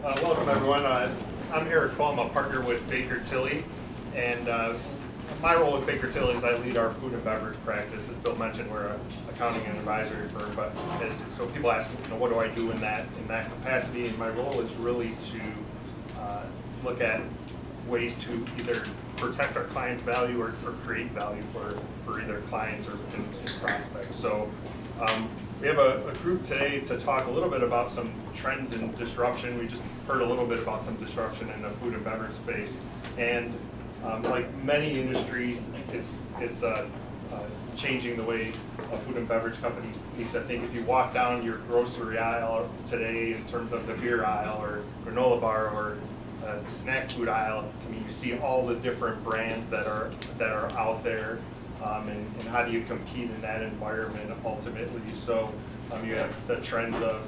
Welcome everyone. I'm Eric Cole. I'm a partner with Baker Tilly, and my role with Baker Tilly is I lead our food and beverage practice. As Bill mentioned, we're an accounting and advisory firm, but so people ask, what do I do in that capacity? And my role is really to look at ways to either protect our clients' value or create value for either clients or prospects. So we have a group today to talk a little bit about some trends in disruption. We just heard a little bit about some disruption in the food and beverage space. And like many industries, it's changing the way food and beverage companies need to think. If you walk down your grocery aisle today in terms of the beer aisle or granola bar or snack food aisle, I mean, you see all the different brands that are out there, and how do you compete in that environment ultimately? So you have the trend of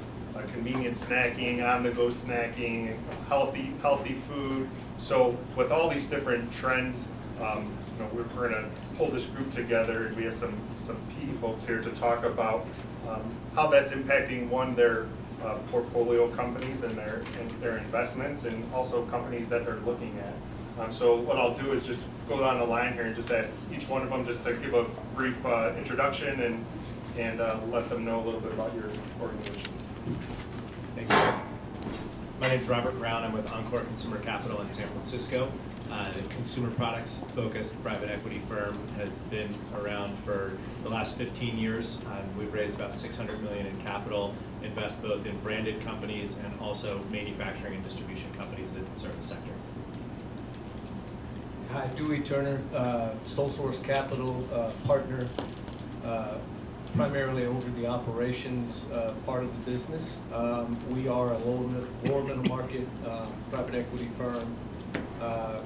convenient snacking, on-the-go snacking, healthy food. So with all these different trends, we're going to pull this group together, and we have some PE folks here to talk about how that's impacting their portfolio companies and their investments, and also companies that they're looking at. So what I'll do is just go down the line here and just ask each one of them just to give a brief introduction and let them know a little bit about your organization. Thanks, Eric. My name is Robert Brown. I'm with Encore Consumer Capital in San Francisco. The consumer products focused private equity firm has been around for the last 15 years. We've raised about $600 million in capital, invest both in branded companies and also manufacturing and distribution companies that serve the sector. Hi, DEWEY Turner, sole source capital partner, primarily over the operations part of the business. We are a lower middle market private equity firm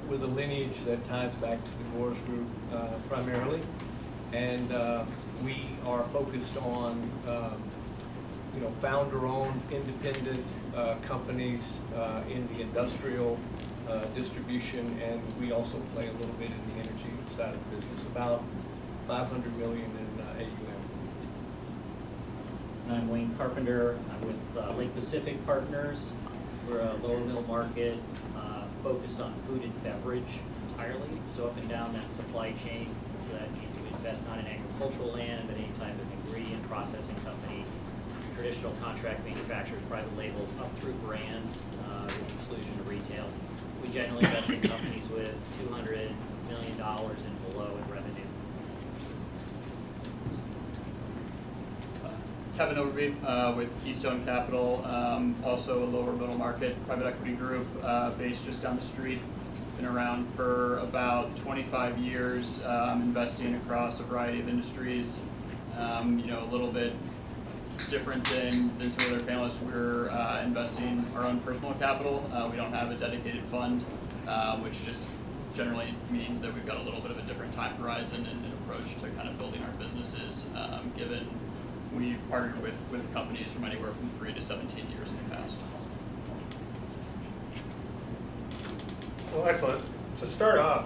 with a lineage that ties back to the Gore's Group primarily, and we are focused on founder-owned, independent companies in the industrial distribution, and we also play a little bit in the energy side of the business, about $500 million in AUM. And I'm Wayne Carpenter. I'm with Lake Pacific Partners. We're a lower middle market focused on food and beverage entirely, so up and down that supply chain. So that means we invest not in agricultural land, but any type of ingredient processing company, traditional contract manufacturers, private labels, up through brands, with the exclusion of retail. We generally invest in companies with $200 million and below in revenue. Kevin OVERBY with Keystone Capital, also a lower middle market private equity group based just down the street. Been around for about 25 years, investing across a variety of industries. A little bit different than some other panelists. We're investing our own personal capital. We don't have a dedicated fund, which just generally means that we've got a little bit of a different time horizon and approach to kind of building our businesses, given we've partnered with companies from anywhere from 3 to 17 years in the past. Well, excellent. To start off,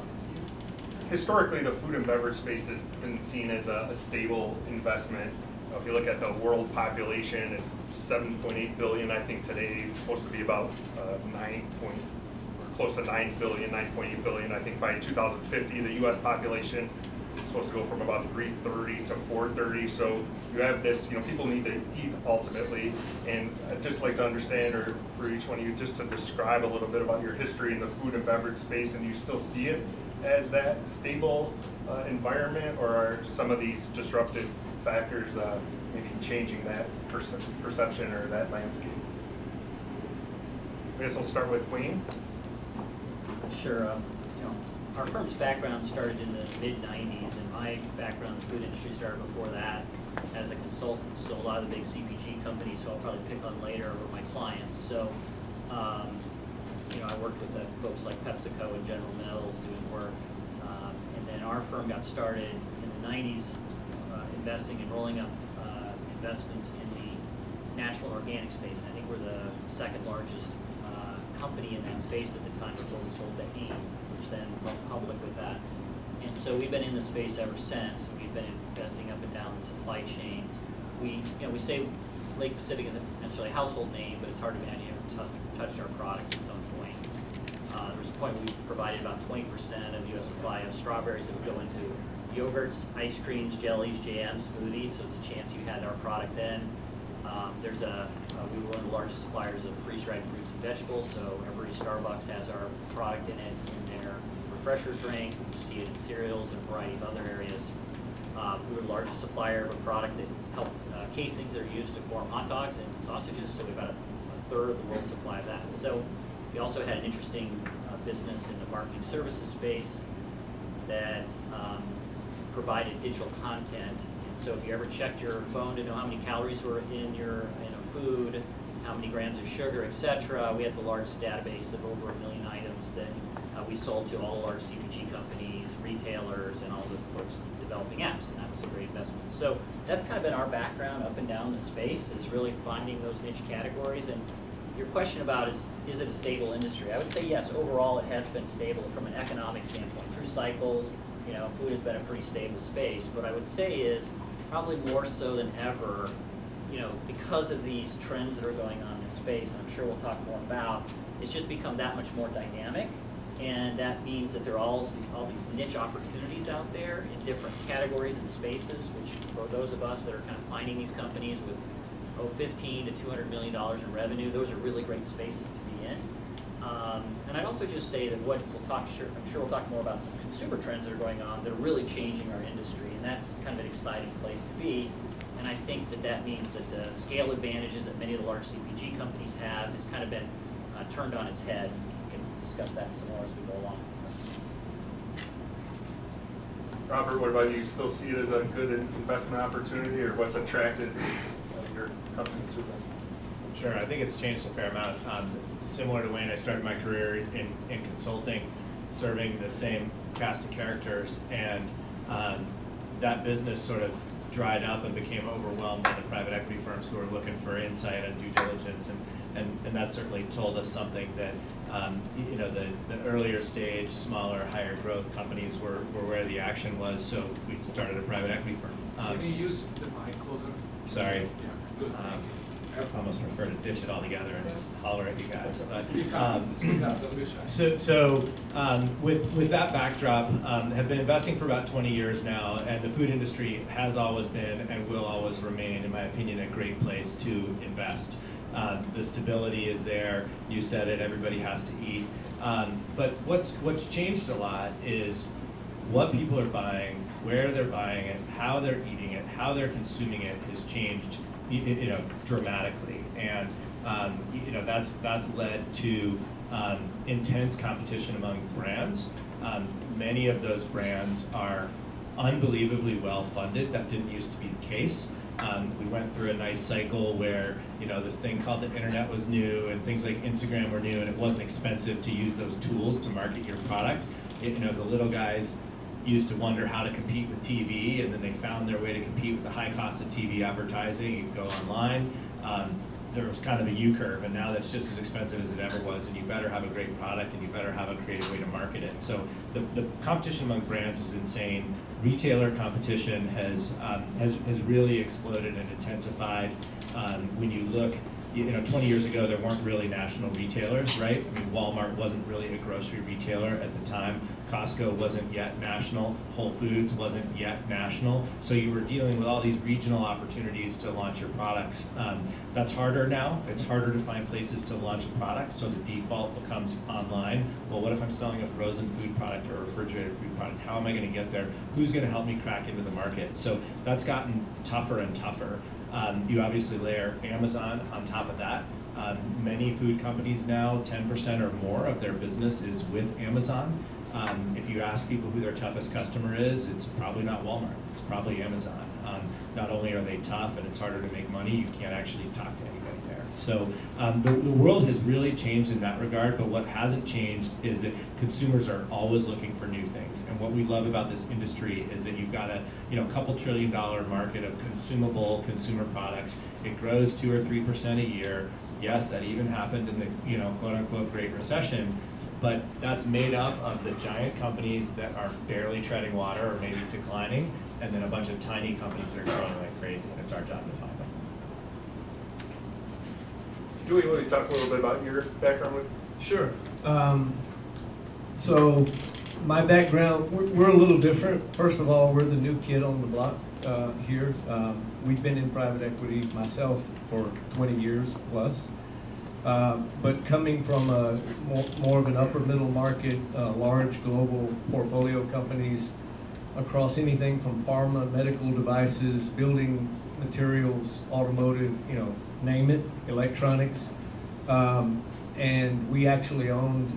historically the food and beverage space has been seen as a stable investment. If you look at the world population, it's 7.8 billion. I think today it's supposed to be about close to 9 billion, 9.8 billion. I think by 2050, the U.S. population is supposed to go from about 330 to 430. So you have this, people need to eat ultimately. And I'd just like to understand, or for each one of you, just to describe a little bit about your history in the food and beverage space, and do you still see it as that stable environment, or are some of these disruptive factors maybe changing that perception or that landscape? I guess I'll start with Wayne. Sure. Our firm's background started in the mid-90s, and my background in the food industry started before that as a consultant. So a lot of the big CPG companies, who I'll probably pick on later, were my clients. So, I worked with folks like PepsiCo and General Mills doing work. And then our firm got started in the 90s, investing and rolling up investments in the natural and organic space. And I think we're the second largest company in that space at the time before we sold to AIM, which then went public with that. And so we've been in the space ever since. We've been investing up and down the supply chain. We say Lake Pacific isn't necessarily a household name, but it's hard to imagine touched our products at some point. There was a point we provided about 20% of the U.S. supply of strawberries that would go into yogurts, ice creams, jellies, jams, smoothies, so it's a chance you had our product then. We were one of the largest suppliers of freeze-dried fruits and vegetables, so every Starbucks has our product in it in their refresher drink. You see it in cereals and a variety of other areas. We were the largest supplier of a product that helped casings that are used to form hot dogs and sausages, so we about a third of the world's supply of that. So we also had an interesting business in the marketing services space that provided digital content. And so if you ever checked your phone to know how many calories were in a food, how many grams of sugar, etc., we had the largest database of over 1 million items that we sold to all the large CPG companies, retailers, and all the folks developing apps, and that was a great investment. So that's kind of been our background up and down the space, is really finding those niche categories. And your question about is it a stable industry? I would say yes, overall it has been stable from an economic standpoint. Through cycles, food has been a pretty stable space. What I would say is probably more so than ever, because of these trends that are going on in this space, and I'm sure we'll talk more about, it's just become that much more dynamic. And that means that there are all these niche opportunities out there in different categories and spaces, which for those of us that are kind of finding these companies with $15 to $200 million in revenue, those are really great spaces to be in. And I'd also just say that I'm sure we'll talk more about some consumer trends that are going on that are really changing our industry, and that's kind of an exciting place to be. And I think that means that the scale advantages that many of the large CPG companies have has kind of been turned on its head. We can discuss that some more as we go along. Robert, what about you? Still see it as a good investment opportunity, or what's attracted your company to them? Sure, I think it's changed a fair amount. Similar to Wayne, I started my career in consulting, serving the same cast of characters, and that business sort of dried up and became overwhelmed by the private equity firms who were looking for insight and due diligence, and that certainly told us something that the earlier stage, smaller, higher growth companies were where the action was. So we started a private equity firm. Can you use the mic closer? Sorry. Yeah, good. I almost prefer to dish it all together and just holler at you guys. But, Speak up, don't be shy. So with that backdrop, have been investing for about 20 years now, and the food industry has always been and will always remain, in my opinion, a great place to invest. The stability is there. You said it. Everybody has to eat. But what's changed a lot is what people are buying, where they're buying it, how they're eating it, how they're consuming it has changed, dramatically, and that's led to intense competition among brands. Many of those brands are unbelievably well funded. That didn't used to be the case. We went through a nice cycle where this thing called the internet was new, and things like Instagram were new, and it wasn't expensive to use those tools to market your product. The little guys used to wonder how to compete with TV, and then they found their way to compete with the high cost of TV advertising. You go online. There was kind of a U-curve, and now that's just as expensive as it ever was, and you better have a great product, and you better have a creative way to market it. So the competition among brands is insane. Retailer competition has really exploded and intensified. When you look, 20 years ago, there weren't really national retailers, right? I mean, Walmart wasn't really a grocery retailer at the time. Costco wasn't yet national. Whole Foods wasn't yet national. So you were dealing with all these regional opportunities to launch your products. That's harder now. It's harder to find places to launch a product, so the default becomes online. Well, what if I'm selling a frozen food product or a refrigerated food product? How am I going to get there? Who's going to help me crack into the market? So that's gotten tougher and tougher. You obviously layer Amazon on top of that. Many food companies now, 10% or more of their business is with Amazon. If you ask people who their toughest customer is, it's probably not Walmart, it's probably Amazon. Not only are they tough and it's harder to make money, you can't actually talk to anybody there. So the world has really changed in that regard, but what hasn't changed is that consumers are always looking for new things. And what we love about this industry is that you've got a couple $1 trillion market of consumable consumer products. It grows 2 or 3% a year. Yes, that even happened in the quote unquote Great Recession, but that's made up of the giant companies that are barely treading water or maybe declining, and then a bunch of tiny companies that are growing like crazy, and it's our job to find them. Dewey, will you talk a little bit about your background with? Sure. So my background, we're a little different. First of all, we're the new kid on the block here. We've been in private equity myself for 20 years plus. But coming from a more of an upper middle market, large global portfolio companies across anything from pharma, medical devices, building materials, automotive, name it, electronics. And we actually owned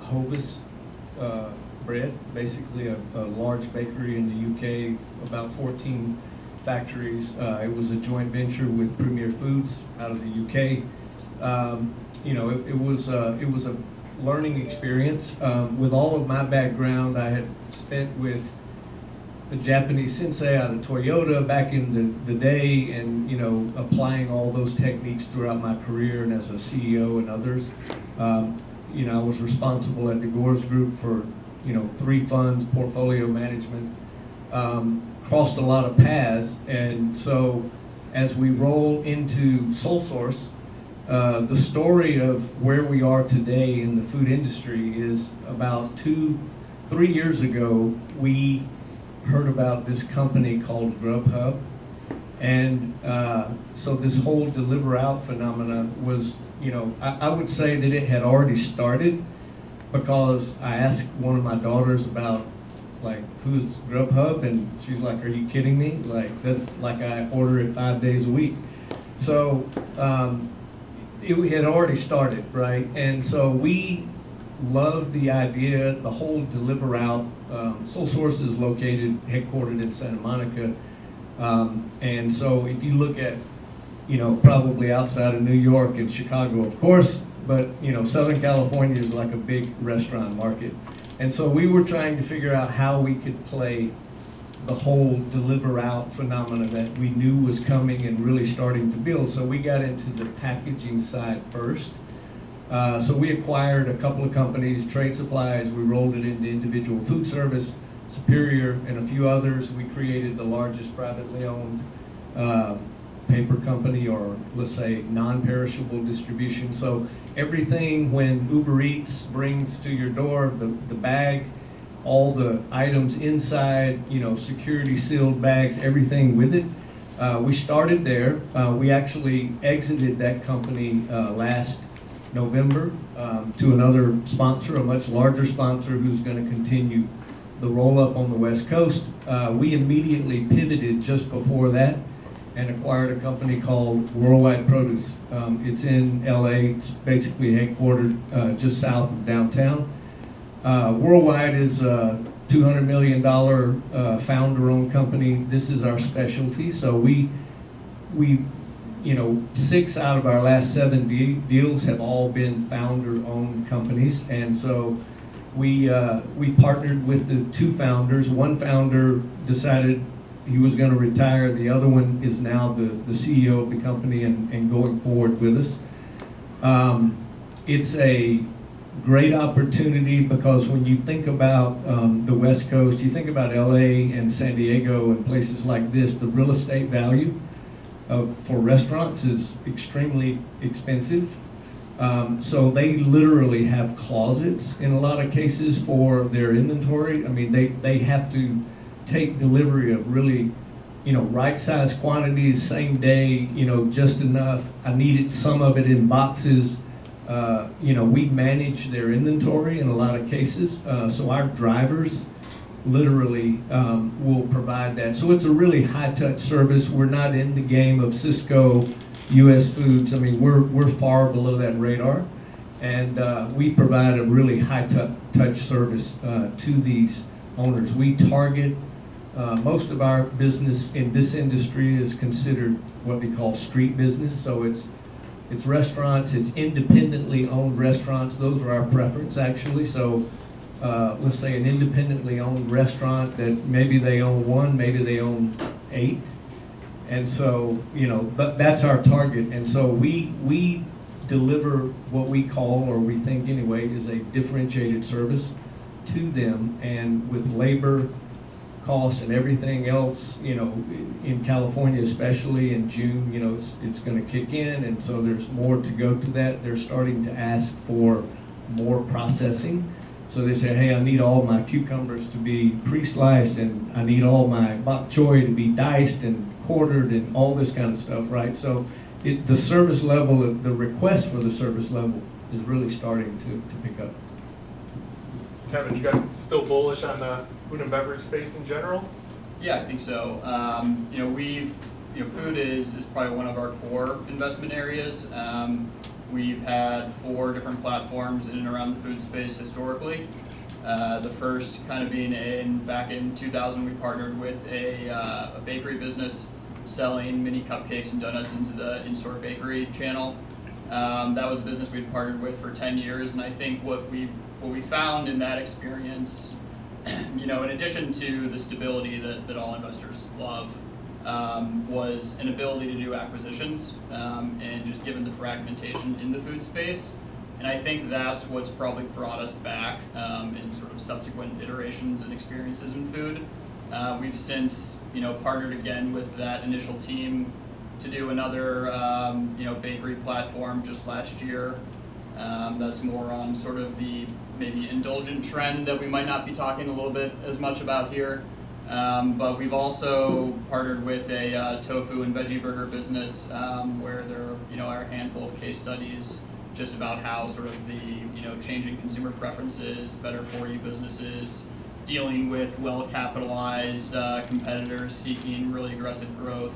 Opus bread, basically a large bakery in the UK, about 14 factories. It was a joint venture with Premier Foods out of the UK. It was a learning experience. With all of my background, I had spent with a Japanese sensei out of Toyota back in the day, and applying all those techniques throughout my career and as a CEO and others. I was responsible at the Gores Group for 3 funds, portfolio management. Crossed a lot of paths, and so as we roll into Sole Source, the story of where we are today in the food industry is about 2-3 years ago, we heard about this company called Grubhub. And so this whole deliver out phenomena was, I would say that it had already started, because I asked one of my daughters about, like, who's Grubhub? And she's like, are you kidding me? Like, that's like I order it 5 days a week. So it had already started, right? And so we loved the idea, the whole deliver out. Sole Source is headquartered in Santa Monica. And so if you look at, probably outside of New York and Chicago, of course, but, Southern California is like a big restaurant market. And so we were trying to figure out how we could play the whole deliver out phenomena that we knew was coming and really starting to build. So we got into the packaging side first. So we acquired a couple of companies, Trade Supplies, we rolled it into individual food service, Superior, and a few others. We created the largest privately owned paper company, or let's say non-perishable distribution. So everything when Uber Eats brings to your door, the bag, all the items inside, security sealed bags, everything with it. We started there. We actually exited that company last November to another sponsor, a much larger sponsor who's going to continue the roll up on the West Coast. We immediately pivoted just before that and acquired a company called Worldwide Produce. It's in LA. It's basically headquartered just south of downtown. Worldwide is a $200 million founder-owned company. This is our specialty. So we 6 out of our last 7 deals have all been founder-owned companies, and so we partnered with the 2 founders. One founder decided he was going to retire. The other one is now the CEO of the company and going forward with us. It's a great opportunity because when you think about the West Coast, you think about LA and San Diego and places like this, the real estate value for restaurants is extremely expensive. So they literally have closets in a lot of cases for their inventory. I mean, they have to take delivery of really, right-sized quantities, same day, just enough. I needed some of it in boxes. We manage their inventory in a lot of cases. So our drivers literally will provide that. So it's a really high-touch service. We're not in the game of Cisco, U.S. Foods. I mean, we're far below that radar. And we provide a really high-touch service to these owners. We target, most of our business in this industry is considered what we call street business. So it's restaurants, it's independently owned restaurants. Those are our preference, actually. So let's say an independently owned restaurant that maybe they own 1, maybe they own 8. And so, that's our target. And so we deliver what we call, or we think anyway, is a differentiated service to them. And with labor, costs and everything else, you know, in California, especially in June, you know, it's going to kick in, and so there's more to go to that. They're starting to ask for more processing. So they say, hey, I need all my cucumbers to be pre-sliced, and I need all my bok choy to be diced and quartered and all this kind of stuff, right? So the service level, the request for the service level is really starting to pick up. Kevin, you guys still bullish on the food and beverage space in general? Yeah, I think so. You know, food is probably one of our core investment areas. We've had 4 different platforms in and around the food space historically. The first kind of being back in 2000, we partnered with a bakery business selling mini cupcakes and donuts into the in-store bakery channel. That was a business we'd partnered with for 10 years, and I think what we found in that experience, you know, in addition to the stability that all investors love, was an ability to do acquisitions, and just given the fragmentation in the food space. And I think that's what's probably brought us back in sort of subsequent iterations and experiences in food. We've since, you know, partnered again with that initial team to do another, you know, bakery platform just last year. That's more on sort of the maybe indulgent trend that we might not be talking a little bit as much about here. But we've also partnered with a tofu and veggie burger business where there, you know, are a handful of case studies just about how sort of the, you know, changing consumer preferences, better for you businesses, dealing with well-capitalized competitors seeking really aggressive growth.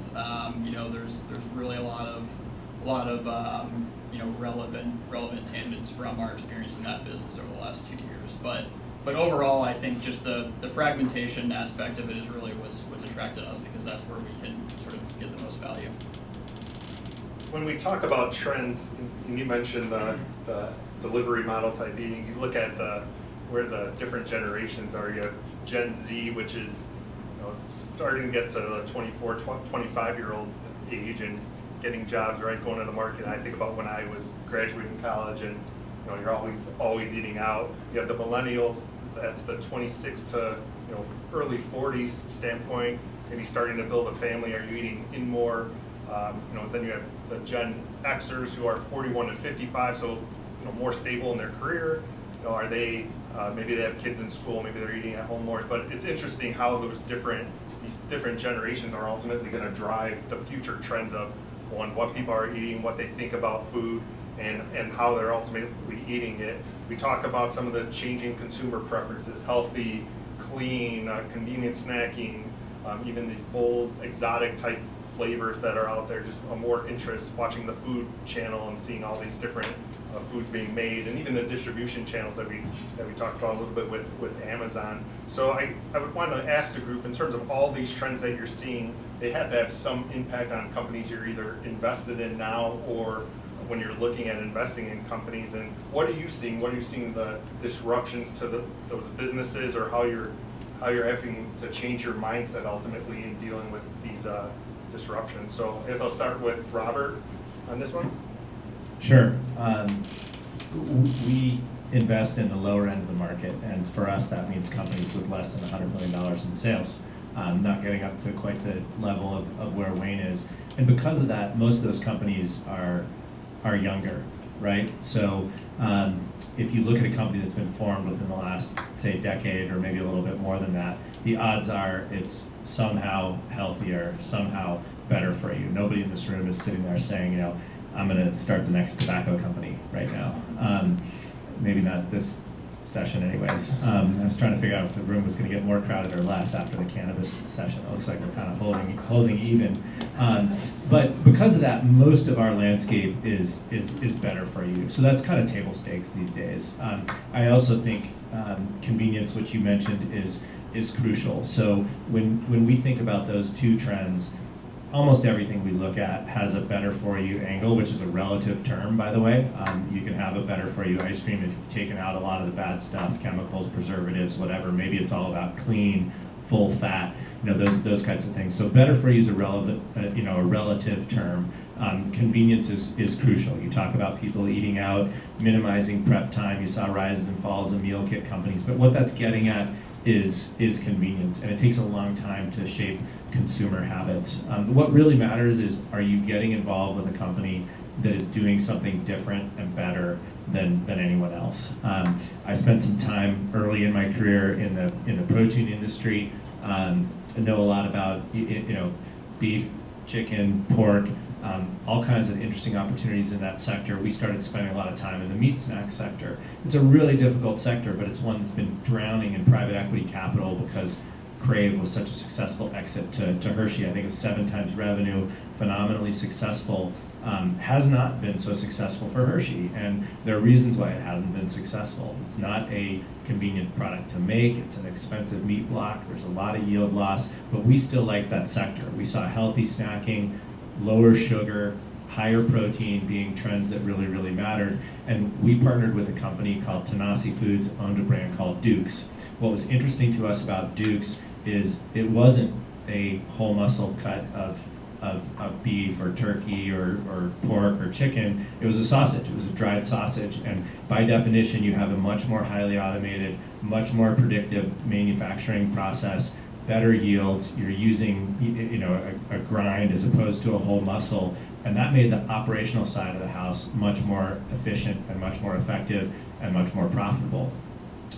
You know, there's really a lot of you know, relevant tangents from our experience in that business over the last 2 years. But overall, I think just the fragmentation aspect of it is really what's attracted us, because that's where we can sort of get the most value. When we talk about trends, and you mentioned the delivery model type eating, you look at where the different generations are. You have Gen Z, which is, you know, starting to get to the 24, 25-year-old age and getting jobs, right, going to the market. And I think about when I was graduating college, and you know, you're always eating out. You have the millennials, that's the 26 to, you know, early 40s standpoint, maybe starting to build a family. Are you eating in more? You know, then you have the Gen Xers who are 41 to 55, so, you know, more stable in their career. You know, are they maybe they have kids in school, maybe they're eating at home more. But it's interesting how these different generations are ultimately going to drive the future trends of, one, what people are eating, what they think about food, and how they're ultimately eating it. We talk about some of the changing consumer preferences: healthy, clean, convenient snacking, even these bold, exotic type flavors that are out there. Just a more interest watching the food channel and seeing all these different foods being made, and even the distribution channels that we talked about a little bit with Amazon. So I would want to ask the group, in terms of all these trends that you're seeing, they have to have some impact on companies you're either invested in now or when you're looking at investing in companies. And what are you seeing? What are you seeing the disruptions to those businesses, or how you're having to change your mindset ultimately in dealing with these disruptions? So I guess I'll start with Robert on this one. Sure. We invest in the lower end of the market, and for us that means companies with less than $100 million in sales, not getting up to quite the level of where Wayne is. And because of that, most of those companies are younger, right? So if you look at a company that's been formed within the last, say, decade or maybe a little bit more than that, the odds are it's somehow healthier, somehow better for you. Nobody in this room is sitting there saying, you know, I'm going to start the next tobacco company right now. Maybe not this session anyways. I was trying to figure out if the room was going to get more crowded or less after the cannabis session. It looks like we're kind of holding even. But because of that, most of our landscape is better for you. So that's kind of table stakes these days. I also think convenience, which you mentioned, is crucial. So when we think about those two trends, almost everything we look at has a better for you angle, which is a relative term, by the way. You can have a better for you ice cream if you've taken out a lot of the bad stuff, chemicals, preservatives, whatever. Maybe it's all about clean, full fat, you know, those kinds of things. So better for you is a relative term. Convenience is crucial. You talk about people eating out, minimizing prep time. You saw rises and falls in meal kit companies, but what that's getting at is convenience, and it takes a long time to shape consumer habits. What really matters is, are you getting involved with a company that is doing something different and better than anyone else? I spent some time early in my career in the protein industry. I know a lot about beef, chicken, pork, all kinds of interesting opportunities in that sector. We started spending a lot of time in the meat snack sector. It's a really difficult sector, but it's one that's been drowning in private equity capital because Crave was such a successful exit to Hershey. I think it was 7 times revenue, phenomenally successful. Has not been so successful for Hershey, and there are reasons why it hasn't been successful. It's not a convenient product to make. It's an expensive meat block. There's a lot of yield loss, but we still like that sector. We saw healthy snacking, lower sugar, higher protein being trends that really, really mattered. And we partnered with a company called Tanasi Foods, owned a brand called Duke's. What was interesting to us about Duke's is it wasn't a whole muscle cut of beef or turkey or pork or chicken. It was a sausage. It was a dried sausage, and by definition you have a much more highly automated, much more predictive manufacturing process, better yields. You're using a grind as opposed to a whole muscle, and that made the operational side of the house much more efficient and much more effective and much more profitable.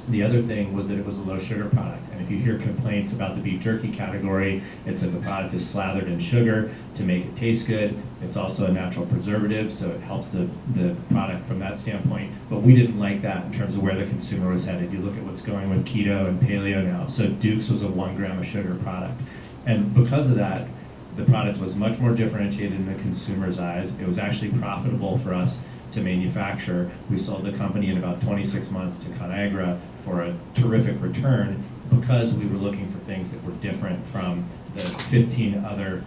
The other thing was that it was a low sugar product, and if you hear complaints about the beef jerky category, it's that the product is slathered in sugar to make it taste good. It's also a natural preservative, so it helps the product from that standpoint. But we didn't like that in terms of where the consumer was headed. You look at what's going with keto and paleo now. So Duke's was a 1 gram of sugar product, and because of that, the product was much more differentiated in the consumer's eyes. It was actually profitable for us to manufacture. We sold the company in about 26 months to Conagra for a terrific return because we were looking for things that were different from the 15 other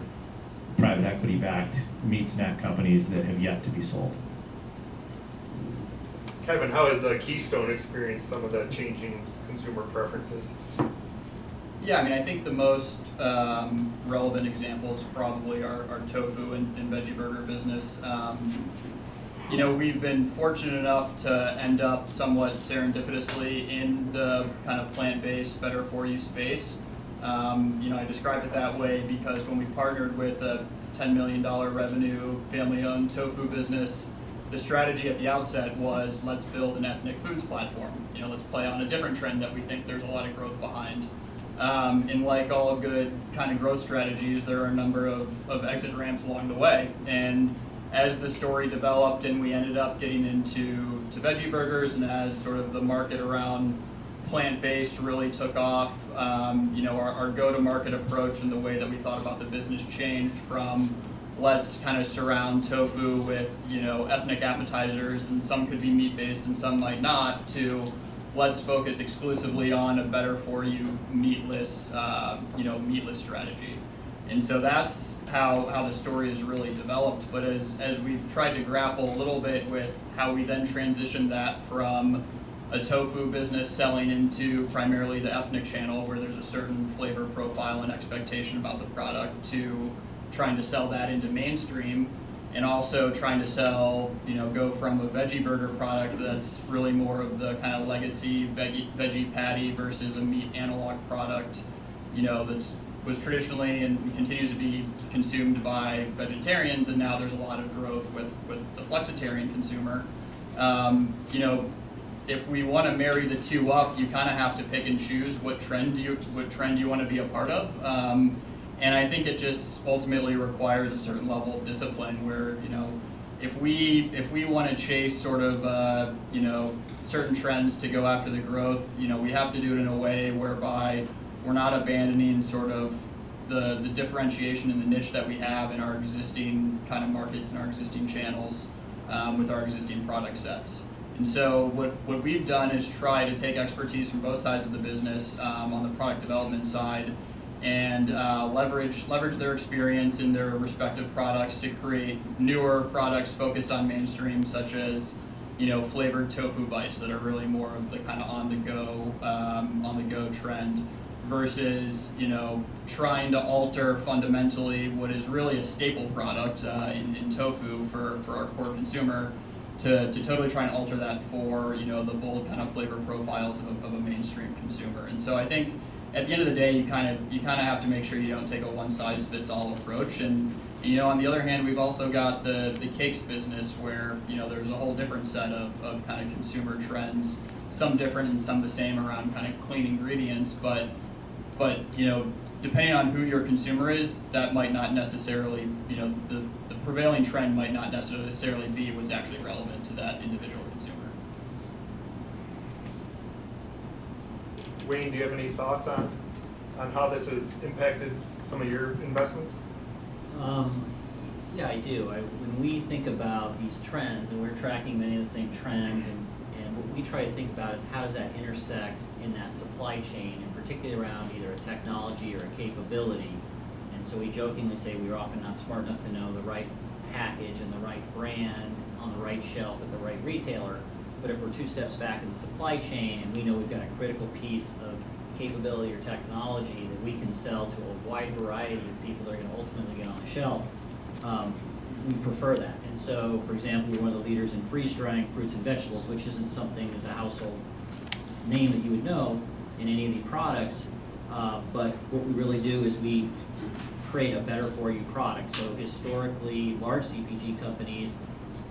private equity-backed meat snack companies that have yet to be sold. Kevin, how has Keystone experienced some of the changing consumer preferences? Yeah, I mean, I think the most relevant example is probably our tofu and veggie burger business. We've been fortunate enough to end up somewhat serendipitously in the kind of plant-based, better-for-you space. I describe it that way because when we partnered with a $10 million revenue family-owned tofu business, the strategy at the outset was, let's build an ethnic foods platform. Let's play on a different trend that we think there's a lot of growth behind. And like all good kind of growth strategies, there are a number of exit ramps along the way. And as the story developed and we ended up getting into veggie burgers, and as sort of the market around plant-based really took off, our go-to-market approach and the way that we thought about the business changed from let's kind of surround tofu with ethnic appetizers, and some could be meat-based and some might not, to let's focus exclusively on a better-for-you meatless strategy. And so that's how the story has really developed. But as we've tried to grapple a little bit with how we then transitioned that from a tofu business selling into primarily the ethnic channel where there's a certain flavor profile and expectation about the product, to trying to sell that into mainstream, and also trying to sell, go from a veggie burger product that's really more of the kind of legacy veggie patty versus a meat analog product, that's was traditionally and continues to be consumed by vegetarians, and now there's a lot of growth with the flexitarian consumer. If we want to marry the two up, you kind of have to pick and choose what trend you want to be a part of. And I think it just ultimately requires a certain level of discipline where, if we want to chase sort of, certain trends to go after the growth, we have to do it in a way whereby we're not abandoning sort of the differentiation in the niche that we have in our existing kind of markets and our existing channels with our existing product sets. And so what we've done is try to take expertise from both sides of the business on the product development side, and leverage their experience in their respective products to create newer products focused on mainstream, such as flavored tofu bites that are really more of the kind of on the go trend, versus trying to alter fundamentally what is really a staple product in tofu for our core consumer, to totally try and alter that for, you know, the bold kind of flavor profiles of a mainstream consumer. And so I think at the end of the day, you kind of have to make sure you don't take a one-size-fits-all approach. And you know, on the other hand, we've also got the cakes business where, you know, there's a whole different set of kind of consumer trends, some different and some the same around kind of clean ingredients, but you know, depending on who your consumer is, that might not necessarily, you know, the prevailing trend might not necessarily be what's actually relevant to that individual consumer. Wayne, do you have any thoughts on how this has impacted some of your investments? Yeah, I do. When we think about these trends, and we're tracking many of the same trends, and what we try to think about is how does that intersect in that supply chain, and particularly around either a technology or a capability. And so we jokingly say we're often not smart enough to know the right package and the right brand on the right shelf at the right retailer. But if we're 2 steps back in the supply chain and we know we've got a critical piece of capability or technology that we can sell to a wide variety of people that are going to ultimately get on the shelf, we prefer that. And so, for example, we're one of the leaders in freeze-drying fruits and vegetables, which isn't something as a household name that you would know in any of these products, but what we really do is we create a better-for-you product. So historically, large CPG companies,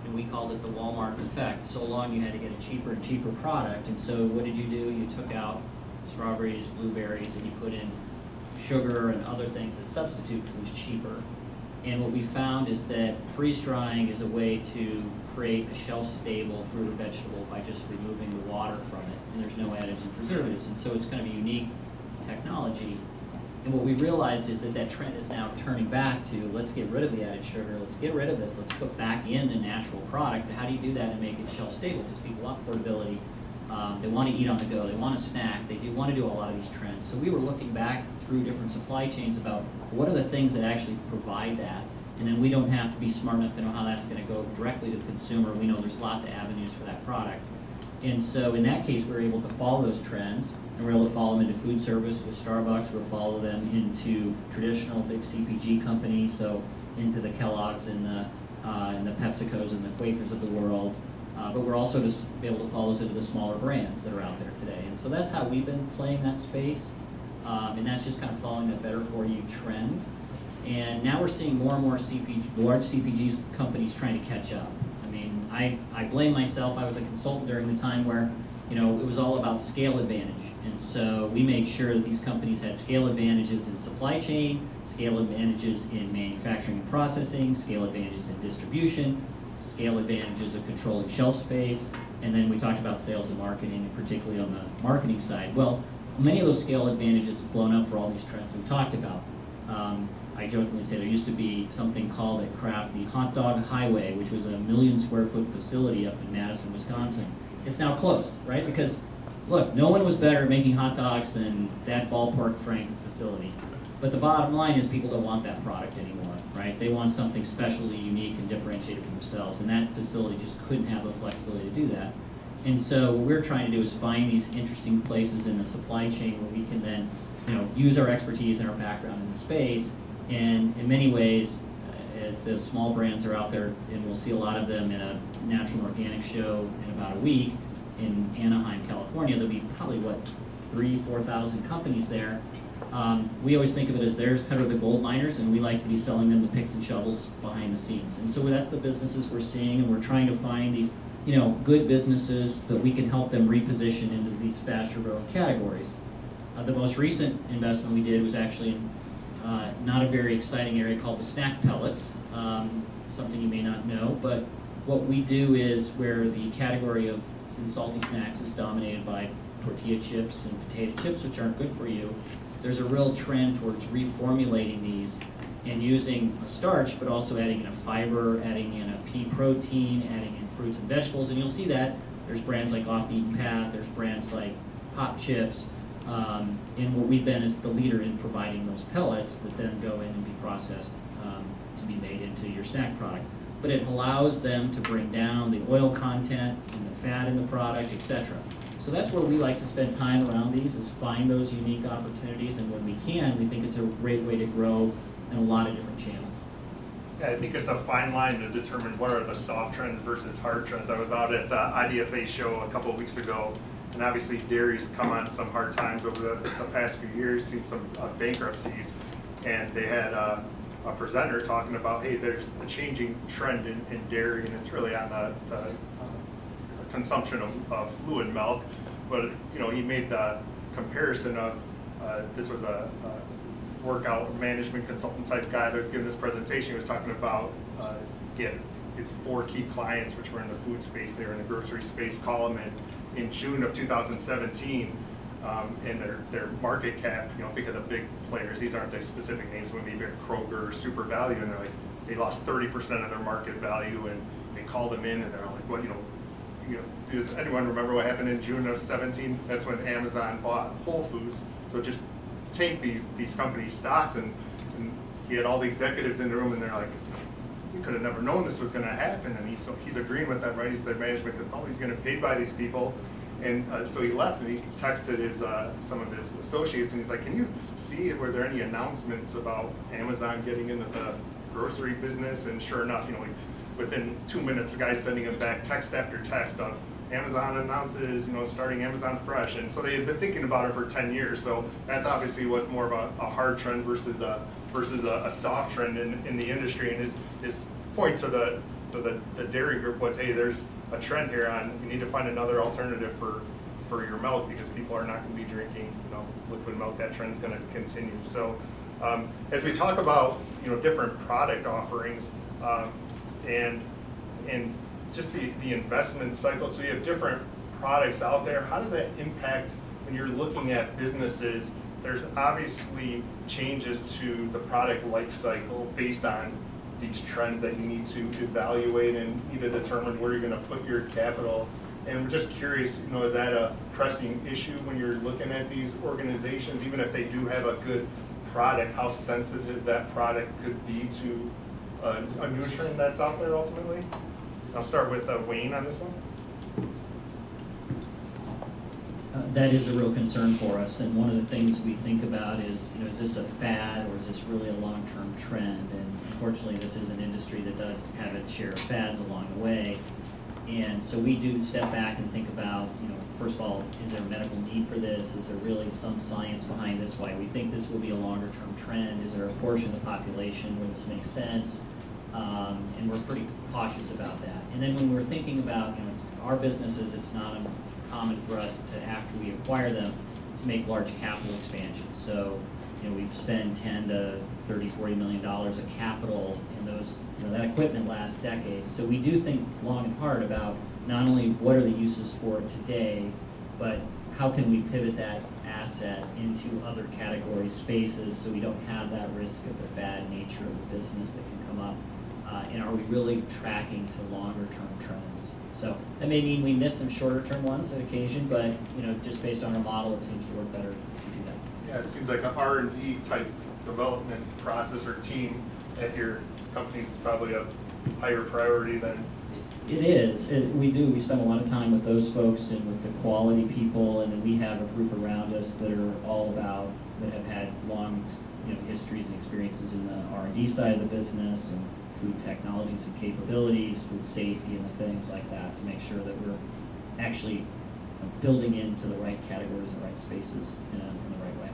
and we called it the Walmart effect. So long you had to get a cheaper and cheaper product, and so what did you do? You took out strawberries, blueberries, and you put in sugar and other things as substitute because it was cheaper. And what we found is that freeze-drying is a way to create a shelf-stable fruit or vegetable by just removing the water from it, and there's no additives and preservatives, and so it's kind of a unique technology. And what we realized is that that trend is now turning back to, let's get rid of the added sugar, let's get rid of this, let's put back in the natural product. But how do you do that and make it shelf-stable? Because people want portability, they want to eat on the go, they want to snack, they do want to do a lot of these trends. So we were looking back through different supply chains about what are the things that actually provide that, and then we don't have to be smart enough to know how that's going to go directly to the consumer. We know there's lots of avenues for that product. And so in that case, we're able to follow those trends, and we're able to follow them into food service with Starbucks, we'll follow them into traditional big CPG companies, so into the Kellogg's and the PepsiCos and the Quakers of the world. But we're also just able to follow those into the smaller brands that are out there today. And so that's how we've been playing that space. And that's just kind of following the better for you trend. And now we're seeing more and more large CPG companies trying to catch up. I mean, I blame myself. I was a consultant during the time where, you know, it was all about scale advantage. And so we made sure that these companies had scale advantages in supply chain, scale advantages in manufacturing and processing, scale advantages in distribution, scale advantages of controlling shelf space, and then we talked about sales and marketing, particularly on the marketing side. Well, many of those scale advantages have blown up for all these trends we've talked about. I jokingly say there used to be something called at Kraft the Hot Dog Highway, which was a 1 million square foot facility up in Madison, Wisconsin. It's now closed, right? Because, look, no one was better at making hot dogs than that ballpark Frank facility. But the bottom line is people don't want that product anymore, right? They want something specially unique and differentiated for themselves, and that facility just couldn't have the flexibility to do that. And so what we're trying to do is find these interesting places in the supply chain where we can then, you know, use our expertise and our background in the space. And in many ways, as the small brands are out there, and we'll see a lot of them in a natural and organic show in about a week in Anaheim, California. There'll be probably, 3,000-4,000 companies there. We always think of it as there's kind of the gold miners, and we like to be selling them the picks and shovels behind the scenes. And so that's the businesses we're seeing, and we're trying to find these, you know, good businesses that we can help them reposition into these faster growing categories. The most recent investment we did was actually in not a very exciting area called the snack pellets, something you may not know, but what we do is where the category of salty snacks is dominated by tortilla chips and potato chips, which aren't good for you. There's a real trend towards reformulating these and using a starch, but also adding in a fiber, adding in a pea protein, adding in fruits and vegetables, and you'll see that there's brands like Off the Beaten Path, there's brands like Pop Chips, and what we've been is the leader in providing those pellets that then go in and be processed to be made into your snack product. But it allows them to bring down the oil content and the fat in the product, etc. So that's where we like to spend time around these, is find those unique opportunities, and when we can, we think it's a great way to grow in a lot of different channels. I think it's a fine line to determine what are the soft trends versus hard trends. I was out at the IDFA show a couple of weeks ago, and obviously dairy's come on some hard times over the past few years, seen some bankruptcies, and they had a presenter talking about, hey, there's a changing trend in dairy, and it's really on the consumption of fluid milk. But he made the comparison of this was a workout management consultant type guy that was giving this presentation. He was talking about he had his 4 key clients, which were in the food space. They were in the grocery space, call them in June of 2017, and their market cap. Think of the big players. These aren't the specific names. Maybe Kroger or Super Value, and they're like they lost 30% of their market value, and they called them in, and they're like, well, does anyone remember what happened in June of 17? That's when Amazon bought Whole Foods. So just take these companies' stocks, and he had all the executives in the room, and they're like, you could have never known this was going to happen. And he's agreeing with them, right? He's their management consultant. He's going to pay by these people. And so he left, and he texted some of his associates, and he's like, can you see, were there any announcements about Amazon getting into the grocery business? And sure enough, within 2 minutes, the guy's sending him back text after text of Amazon announces, starting Amazon Fresh. And so they had been thinking about it for 10 years. So that's obviously what's more of a hard trend versus a soft trend in the industry. And his point to the dairy group was, hey, there's a trend here on you need to find another alternative for your milk, because people are not going to be drinking liquid milk. That trend's going to continue. So as we talk about different product offerings and just the investment cycle, so you have different products out there. How does that impact when you're looking at businesses? There's obviously changes to the product life cycle based on these trends that you need to evaluate and need to determine where you're going to put your capital. And we're just curious, is that a pressing issue when you're looking at these organizations, even if they do have a good product, how sensitive that product could be to a new trend that's out there ultimately? I'll start with Wayne on this one. That is a real concern for us, and one of the things we think about is this a fad or is this really a long-term trend? And unfortunately, this is an industry that does have its share of fads along the way. And so we do step back and think about, first of all, is there a medical need for this? Is there really some science behind this, why we think this will be a longer-term trend? Is there a portion of the population where this makes sense? And we're pretty cautious about that. And then when we're thinking about, our businesses, it's not uncommon for us to, after we acquire them, to make large capital expansions. So, we've spent $10 to $30, $40 million of capital in those, that equipment last decade. So we do think long and hard about not only what are the uses for it today, but how can we pivot that asset into other category spaces so we don't have that risk of the bad nature of the business that can come up. And are we really tracking to longer term trends? So that may mean we miss some shorter term ones at occasion, but just based on our model, it seems to work better if you do that. Yeah, it seems like an R&D type development process or team at your companies is probably a higher priority than. It is. We spend a lot of time with those folks and with the quality people, and then we have a group around us that are all about, that have had long histories and experiences in the R&D side of the business and food technologies and capabilities, food safety and the things like that, to make sure that we're actually building into the right categories and the right spaces in the right way.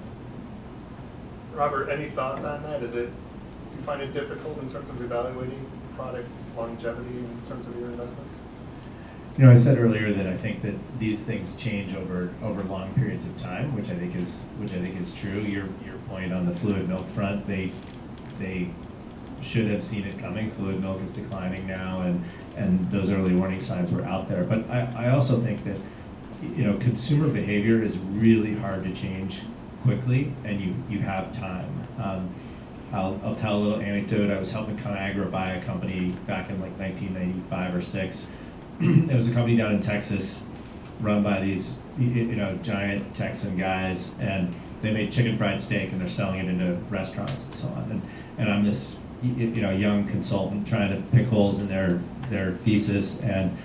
Robert, any thoughts on that? Do you find it difficult in terms of evaluating product longevity in terms of your investments? I said earlier that I think that these things change over long periods of time, which I think is true. Your point on the fluid milk front, they should have seen it coming. Fluid milk is declining now, and those early warning signs were out there. But I also think that consumer behavior is really hard to change quickly, and you have time. I'll tell a little anecdote. I was helping ConAgra buy a company back in like 1995 or 6. It was a company down in Texas run by these giant Texan guys, and they made chicken fried steak, and they're selling it into restaurants and so on. And I'm this young consultant trying to pick holes in their thesis, and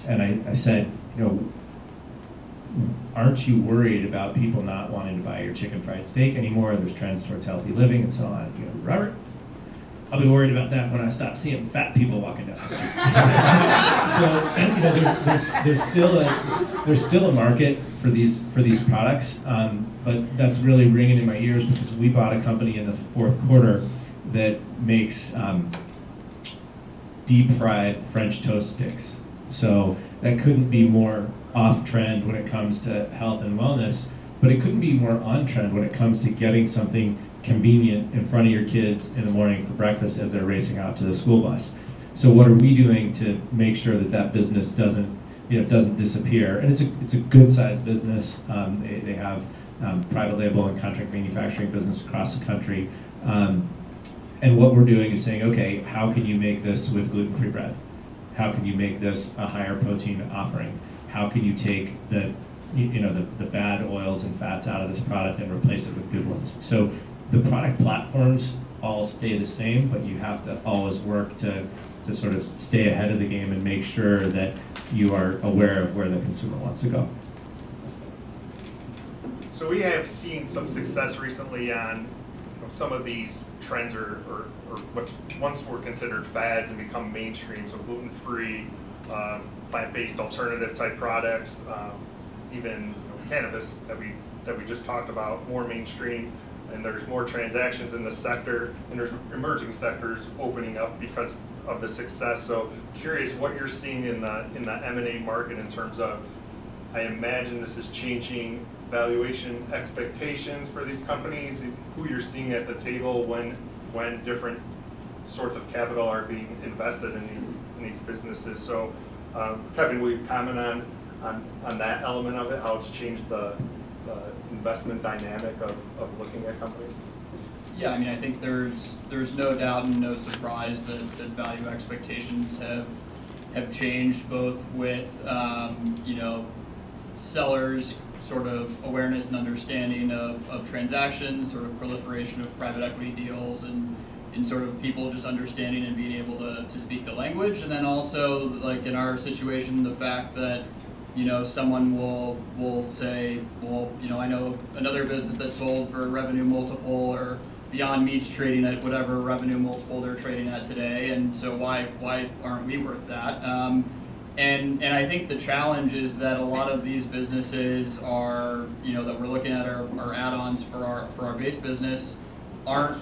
I said, aren't you worried about people not wanting to buy your chicken fried steak anymore? There's trends towards healthy living and so on. Robert, I'll be worried about that when I stop seeing fat people walking down the street. So, you know, there's still a market for these products, but that's really ringing in my ears because we bought a company in the fourth quarter that makes deep fried French toast sticks. So that couldn't be more off trend when it comes to health and wellness, but it couldn't be more on trend when it comes to getting something convenient in front of your kids in the morning for breakfast as they're racing out to the school bus. So what are we doing to make sure that that business doesn't disappear? And it's a good sized business. They have private label and contract manufacturing business across the country. And what we're doing is saying, okay, how can you make this with gluten-free bread? How can you make this a higher protein offering? How can you take the bad oils and fats out of this product and replace it with good ones? So the product platforms all stay the same, but you have to always work to sort of stay ahead of the game and make sure that you are aware of where the consumer wants to go. So we have seen some success recently on some of these trends or what once were considered fads and become mainstream. So gluten-free, plant-based alternative type products, even cannabis that we just talked about, more mainstream. And there's more transactions in the sector, and there's emerging sectors opening up because of the success. So curious what you're seeing in the M&A market in terms of, I imagine this is changing valuation expectations for these companies, who you're seeing at the table when different sorts of capital are being invested in these businesses. So Kevin, will you comment on that element of it, how it's changed the investment dynamic of looking at companies? Yeah, I mean, I think there's no doubt and no surprise that value expectations have changed, both with sellers' sort of awareness and understanding of transactions, sort of proliferation of private equity deals, and sort of people just understanding and being able to speak the language, and then also, like in our situation, the fact that someone will say, well, I know another business that sold for a revenue multiple, or Beyond Meat's trading at whatever revenue multiple they're trading at today, and so why aren't we worth that? And I think the challenge is that a lot of these businesses are, that we're looking at our add-ons for our base business aren't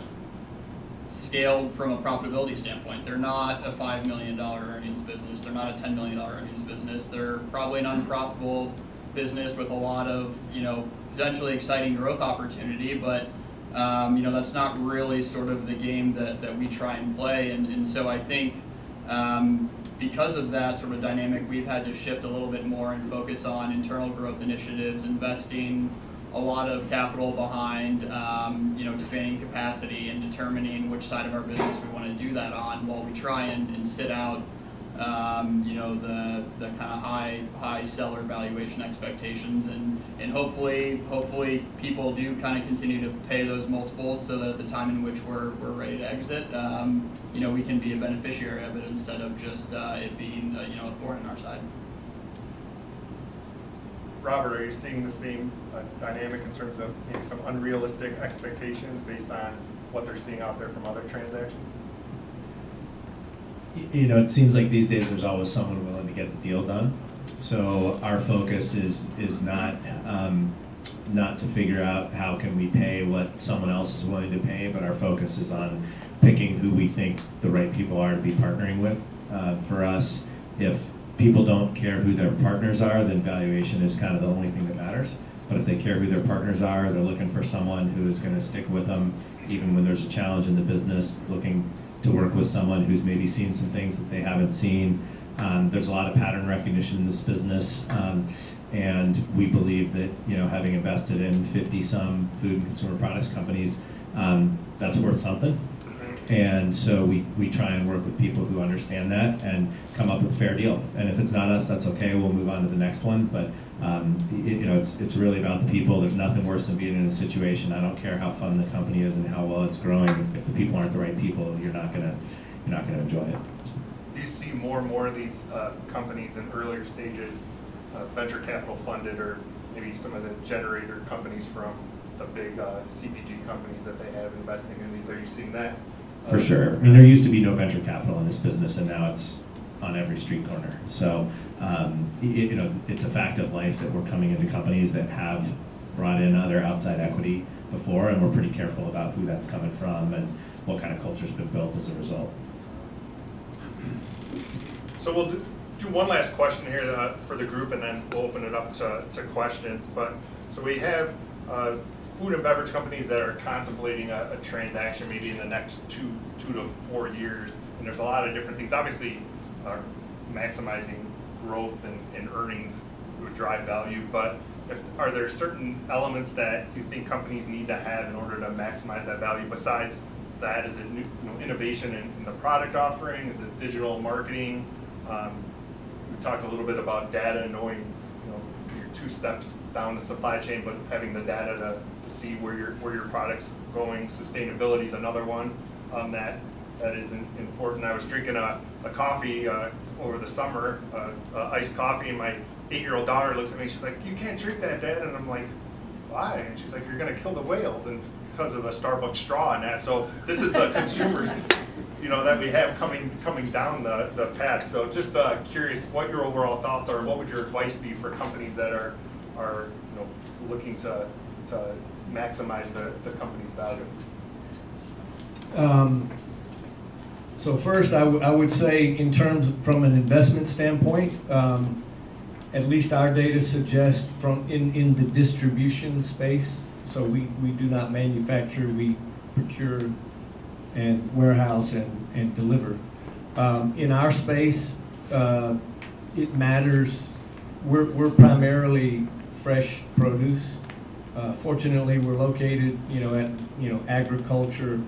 scaled from a profitability standpoint. They're not a $5 million earnings business. They're not a $10 million earnings business. They're probably an unprofitable business with a lot of, potentially exciting growth opportunity, but that's not really sort of the game that we try and play. And so I think because of that sort of dynamic, we've had to shift a little bit more and focus on internal growth initiatives, investing a lot of capital behind, expanding capacity and determining which side of our business we want to do that on, while we try and sit out, the kind of high seller valuation expectations, and hopefully people do kind of continue to pay those multiples, so that at the time in which we're ready to exit, we can be a beneficiary of it instead of just it being a thorn in our side. Robert, are you seeing the same dynamic in terms of maybe some unrealistic expectations based on what they're seeing out there from other transactions? It seems like these days there's always someone willing to get the deal done. So our focus is not to figure out how can we pay what someone else is willing to pay, but our focus is on picking who we think the right people are to be partnering with. For us, if people don't care who their partners are, then valuation is kind of the only thing that matters. But if they care who their partners are, they're looking for someone who is going to stick with them even when there's a challenge in the business, looking to work with someone who's maybe seen some things that they haven't seen. There's a lot of pattern recognition in this business, and we believe that having invested in 50-some food and consumer products companies, that's worth something. And so we try and work with people who understand that and come up with a fair deal. And if it's not us, that's okay. We'll move on to the next one. But it's really about the people. There's nothing worse than being in a situation. I don't care how fun the company is and how well it's growing. If the people aren't the right people, you're not gonna enjoy it. Do you see more and more of these companies in earlier stages, venture capital funded, or maybe some of the generator companies from the big CPG companies that they have investing in these? Are you seeing that For sure. I mean, there used to be no venture capital in this business, and now it's on every street corner. So, it's a fact of life that we're coming into companies that have brought in other outside equity before, and we're pretty careful about who that's coming from and what kind of culture's been built as a result. So we'll do one last question here for the group, and then we'll open it up to questions. But so we have food and beverage companies that are contemplating a transaction maybe in the next two to 4 years, and there's a lot of different things. Obviously, maximizing growth and earnings would drive value, but are there certain elements that you think companies need to have in order to maximize that value? Besides that, is it innovation in the product offering? Is it digital marketing? We talked a little bit about data and knowing your 2 steps down the supply chain, but having the data to see where your product's going. Sustainability is another one that is important. I was drinking a coffee over the summer, iced coffee, and my 8-year-old daughter looks at me. She's like, "You can't drink that, Dad." And I'm like, "Why?" And she's like, "You're going to kill the whales," and because of the Starbucks straw and that. So this is the consumers, that we have coming down the path. So just curious what your overall thoughts are. What would your advice be for companies that are looking to maximize the company's value? So first, I would say from an investment standpoint, at least our data suggests in the distribution space, so we do not manufacture, we procure and warehouse and deliver. In our space, it matters. We're primarily fresh produce. Fortunately, we're located, at agriculture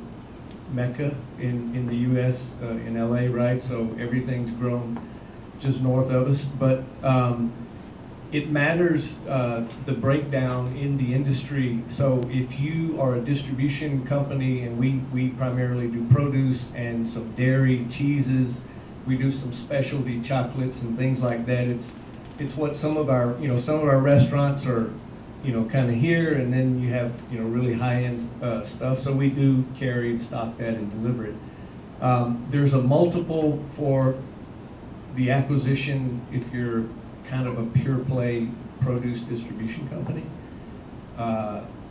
mecca in the U.S. In L.A., right? So everything's grown just north of us, but it matters the breakdown in the industry. So if you are a distribution company, and we primarily do produce and some dairy, cheeses, we do some specialty chocolates and things like that. It's what some of our restaurants are kind of here, and then you have really high-end stuff. So we do carry and stock that and deliver it. There's a multiple for the acquisition if you're kind of a pure play produce distribution company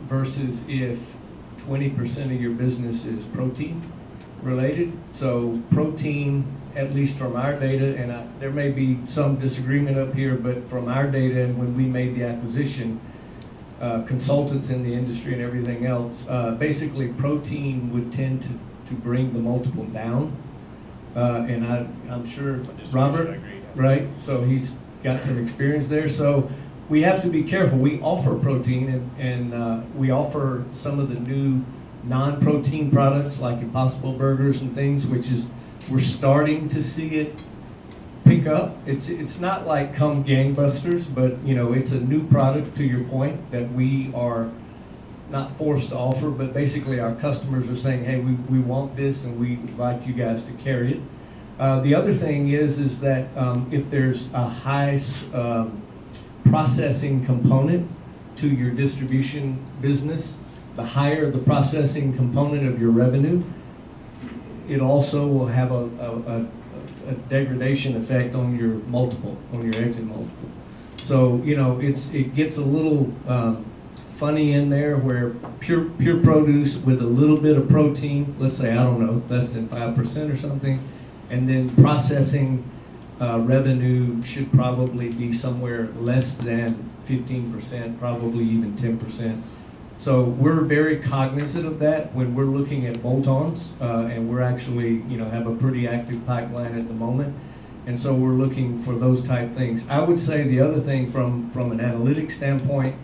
versus if 20% of your business is protein related. So protein, at least from our data, and there may be some disagreement up here, but from our data and when we made the acquisition, consultants in the industry and everything else, basically protein would tend to bring the multiple down. And I'm sure Robert, right? So he's got some experience there. So we have to be careful. We offer protein and we offer some of the new non-protein products like Impossible Burgers and things, which is, we're starting to see it pick up. It's not like come gangbusters, but it's a new product, to your point, that we are not forced to offer, but basically our customers are saying, hey, we want this and we'd like you guys to carry it. The other thing is that if there's a high processing component to your distribution business, the higher the processing component of your revenue, it also will have a degradation effect on your multiple, on your exit multiple. So it gets a little funny in there where pure produce with a little bit of protein, let's say, I don't know, less than 5% or something, and then processing revenue should probably be somewhere less than 15%, probably even 10%. So we're very cognizant of that when we're looking at bolt-ons, and we're actually, have a pretty active pipeline at the moment. And so we're looking for those type things. I would say the other thing from an analytics standpoint,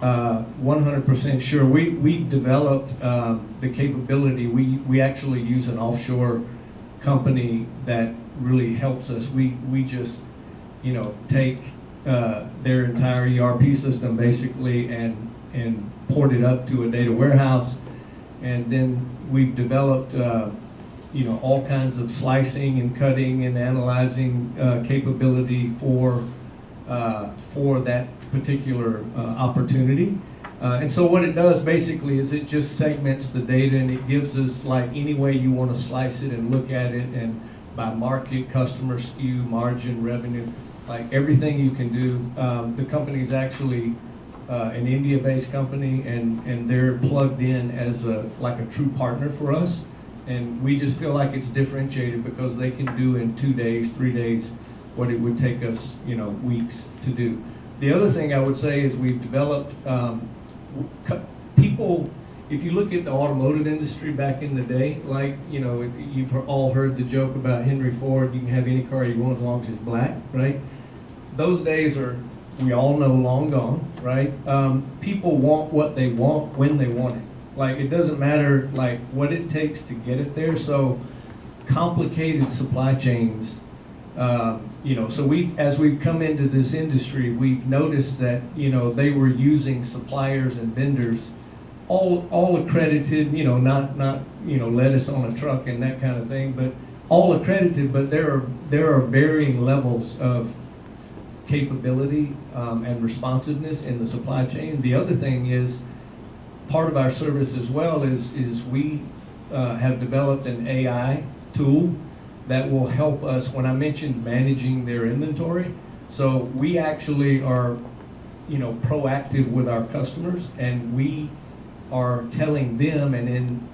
100% sure, we developed the capability. We actually use an offshore company that really helps us. We just, take their entire ERP system basically and port it up to a data warehouse, and then we've developed all kinds of slicing and cutting and analyzing capability for that particular opportunity. And so what it does basically is it just segments the data, and it gives us like any way you want to slice it and look at it, and by market, customer, SKU, margin, revenue, like everything you can do. The company is actually an India-based company, and they're plugged in as like a true partner for us. And we just feel like it's differentiated because they can do in 2 days, 3 days, what it would take us, weeks to do. The other thing I would say is we've developed people. If you look at the automotive industry back in the day, like, you've all heard the joke about Henry Ford, you can have any car you want as long as it's black, right? Those days are, we all know, long gone, right? People want what they want when they want it. Like, it doesn't matter, like, what it takes to get it there. So complicated supply chains, so as we've come into this industry, we've noticed that, they were using suppliers and vendors, all accredited, not lettuce on a truck and that kind of thing, but all accredited, but there are varying levels of capability and responsiveness in the supply chain. The other thing is, part of our service as well is we have developed an AI tool that will help us, when I mentioned managing their inventory. So we actually are, proactive with our customers, and we are telling them, and in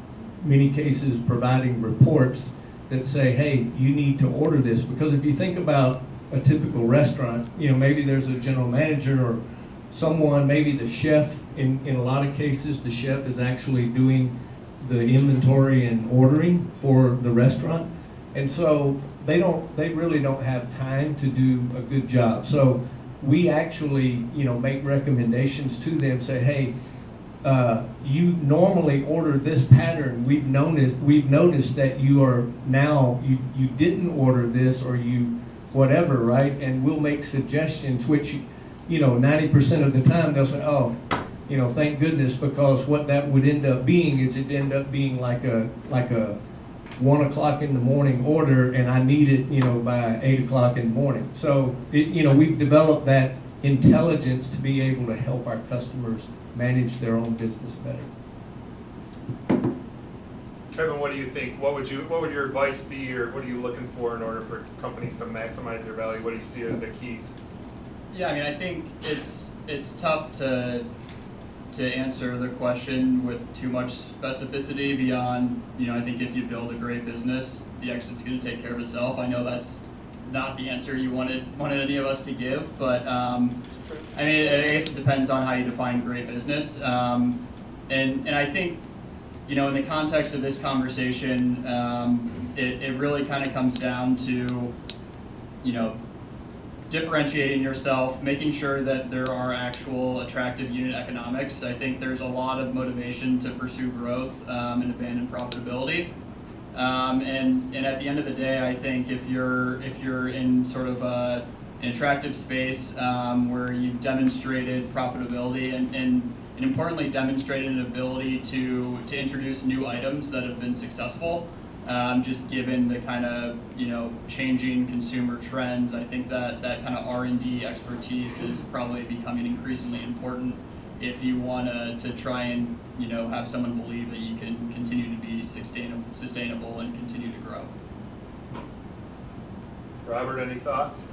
many cases providing reports that say, hey, you need to order this. Because if you think about a typical restaurant, maybe there's a general manager or someone, maybe the chef, in a lot of cases, the chef is actually doing the inventory and ordering for the restaurant. And so they really don't have time to do a good job. So we actually, make recommendations to them, say, hey, you normally order this pattern. We've noticed that you are now, you didn't order this, or you whatever, right? And we'll make suggestions, which, 90% of the time they'll say, oh, thank goodness, because what that would end up being is it'd end up being like a 1 o'clock in the morning order, and I need it, by 8 o'clock in the morning. So, we've developed that intelligence to be able to help our customers manage their own business better. Kevin, what do you think? What would your advice be, or what are you looking for in order for companies to maximize their value? What do you see are the keys? Yeah, I think it's tough to answer the question with too much specificity beyond, I think if you build a great business, the exit's going to take care of itself. I know that's not the answer you wanted any of us to give, but I guess it depends on how you define great business. And I think, in the context of this conversation, it really kind of comes down to, differentiating yourself, making sure that there are actual attractive unit economics. I think there's a lot of motivation to pursue growth and abandon profitability. And at the end of the day, I think if you're in sort of an attractive space where you've demonstrated profitability and importantly demonstrated an ability to introduce new items that have been successful, just given the kind of changing consumer trends, I think that kind of R&D expertise is probably becoming increasingly important if you want to try and have someone believe that you can continue to be sustainable and continue to grow. Robert, any thoughts?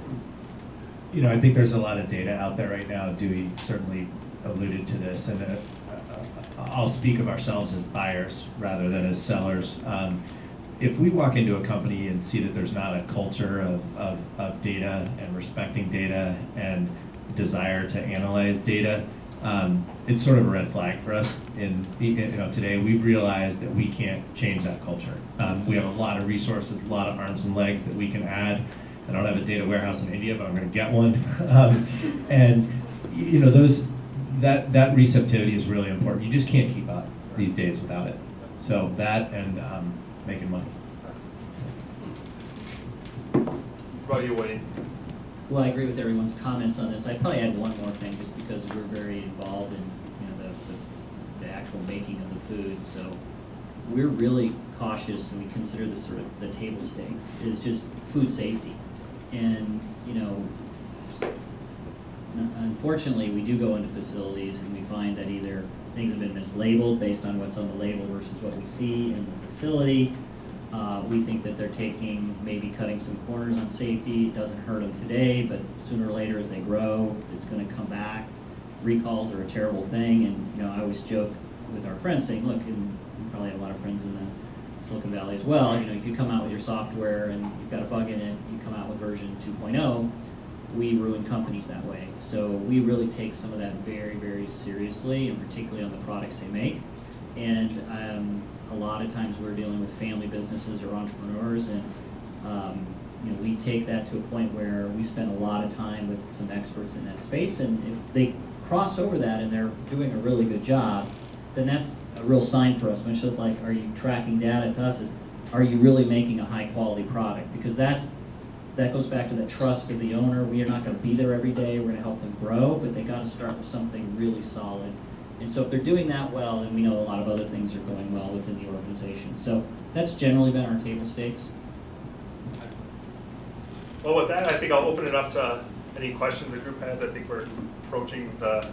I think there's a lot of data out there right now. DEWEY certainly alluded to this, and I'll speak of ourselves as buyers rather than as sellers. If we walk into a company and see that there's not a culture of data and respecting data and desire to analyze data, it's sort of a red flag for us. Today we've realized that we can't change that culture. We have a lot of resources, a lot of arms and legs that we can add. I don't have a data warehouse in India, but I'm going to get one. That receptivity is really important. You just can't keep up these days without it. So that and making money. What about you, Wayne? Well, I agree with everyone's comments on this. I'd probably add one more thing, just because we're very involved in the actual making of the food. So we're really cautious, and we consider this sort of the table stakes is just food safety. And unfortunately, we do go into facilities and we find that either things have been mislabeled based on what's on the label versus what we see in the facility. We think that they're maybe cutting some corners on safety. It doesn't hurt them today, but sooner or later as they grow, it's going to come back. Recalls are a terrible thing, and I always joke with our friends saying, look, and you probably have a lot of friends in the Silicon Valley as well, if you come out with your software and you've got a bug in it, you come out with version 2.0, we ruin companies that way. So we really take some of that very, very seriously, and particularly on the products they make. And a lot of times we're dealing with family businesses or entrepreneurs, and we take that to a point where we spend a lot of time with some experts in that space, and if they cross over that and they're doing a really good job, then that's a real sign for us. Much just like, are you tracking data to us, is are you really making a high quality product? Because that goes back to the trust of the owner. We are not going to be there every day. We're going to help them grow, but they got to start with something really solid. And so if they're doing that well, then we know a lot of other things are going well within the organization. So that's generally been our table stakes. Well, with that, I think I'll open it up to any questions the group has. I think we're approaching the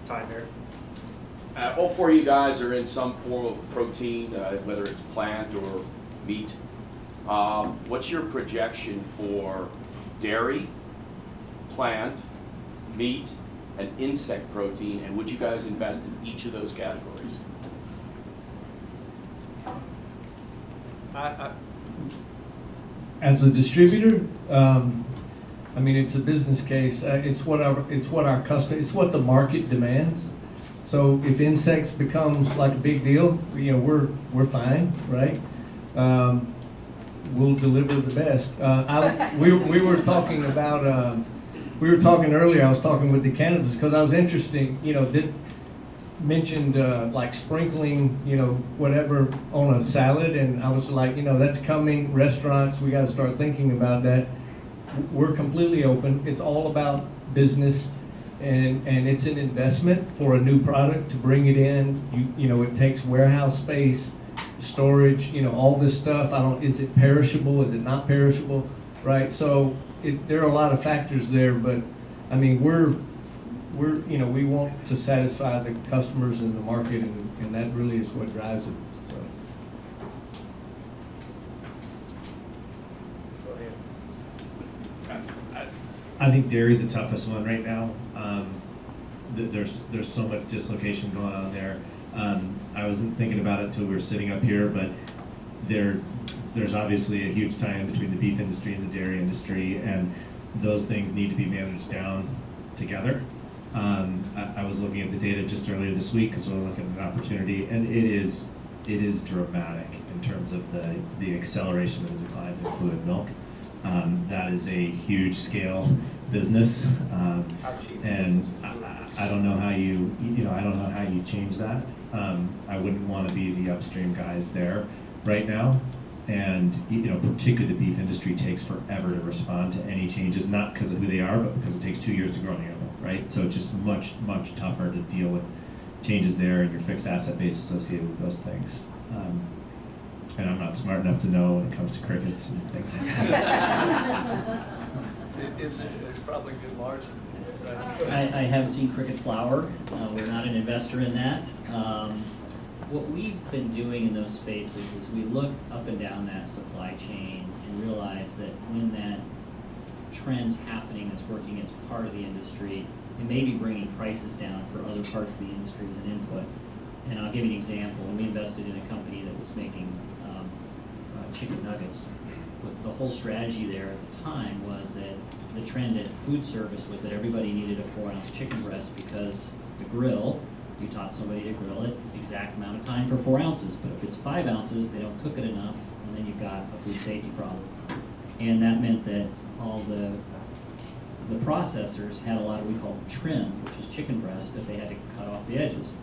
time here. All four of you guys are in some form of protein, whether it's plant or meat. What's your projection for dairy, plant, meat, and insect protein, and would you guys invest in each of those categories? As a distributor, it's a business case. It's what the market demands. So if insects becomes like a big deal, we're fine, right? We'll deliver the best. We were talking about. We were talking earlier. I was talking with the candidates because I was interested. Mentioned like sprinkling, whatever on a salad, and I was like, that's coming. Restaurants, we got to start thinking about that. We're completely open. It's all about business, and it's an investment for a new product to bring it in. It takes warehouse space, storage, all this stuff. Is it perishable? Is it not perishable? Right. So there are a lot of factors there, but we want to satisfy the customers in the market, and that really is what drives it. So. I think dairy's the toughest one right now. There's so much dislocation going on there. I wasn't thinking about it until we were sitting up here, but there's obviously a huge tie-in between the beef industry and the dairy industry, and those things need to be managed down together. I was looking at the data just earlier this week because we're looking at an opportunity, and it is dramatic in terms of the acceleration of the declines in fluid milk. That is a huge scale business, and I don't know how I don't know how you change that. I wouldn't want to be the upstream guys there right now, and particularly the beef industry takes forever to respond to any changes, not because of who they are, but because it takes 2 years to grow an animal, right? So it's just much tougher to deal with changes there and your fixed asset base associated with those things. And I'm not smart enough to know when it comes to crickets and things like that. There's probably good margin. I have seen cricket flour. We're not an investor in that. What we've been doing in those spaces is we look up and down that supply chain and realize that when that trend's happening that's working as part of the industry, it may be bringing prices down for other parts of the industry as an input. And I'll give you an example. When we invested in a company that was making chicken nuggets, the whole strategy there at the time was that the trend at food service was that everybody needed a 4-ounce chicken breast because the grill, you taught somebody to grill it exact amount of time for 4 ounces. But if it's 5 ounces, they don't cook it enough, and then you've got a food safety problem. And that meant that all the processors had a lot of what we call trim, which is chicken breast, but they had to cut off the edges.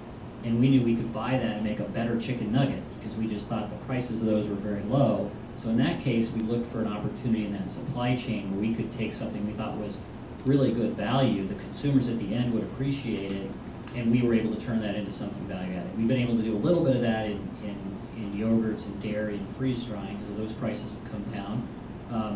And we knew we could buy that and make a better chicken nugget because we just thought the prices of those were very low. So in that case, we looked for an opportunity in that supply chain where we could take something we thought was really good value, the consumers at the end would appreciate it, and we were able to turn that into something value added. We've been able to do a little bit of that in yogurts and dairy and freeze drying because those prices have come down.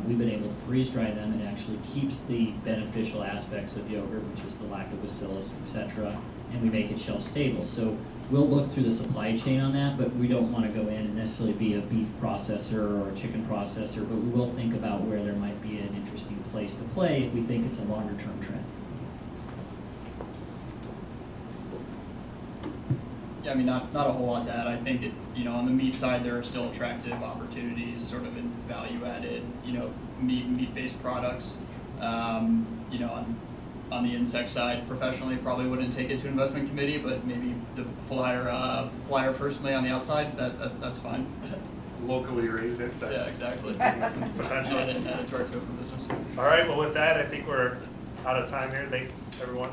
we've been able to freeze dry them, and it actually keeps the beneficial aspects of yogurt, which is the lactobacillus, etc., and we make it shelf stable. So we'll look through the supply chain on that, but we don't want to go in and necessarily be a beef processor or a chicken processor, but we will think about where there might be an interesting place to play if we think it's a longer term trend. Yeah, I mean, not a whole lot to add. I think on the meat side, there are still attractive opportunities, sort of in value-added, meat-based products. On the insect side, professionally, probably wouldn't take it to investment committee, but maybe the flyer personally on the outside, that's fine. Locally raised insects. Yeah, exactly. Potentially. Add it to our token business. All right, well, with that, I think we're out of time here. Thanks, everyone.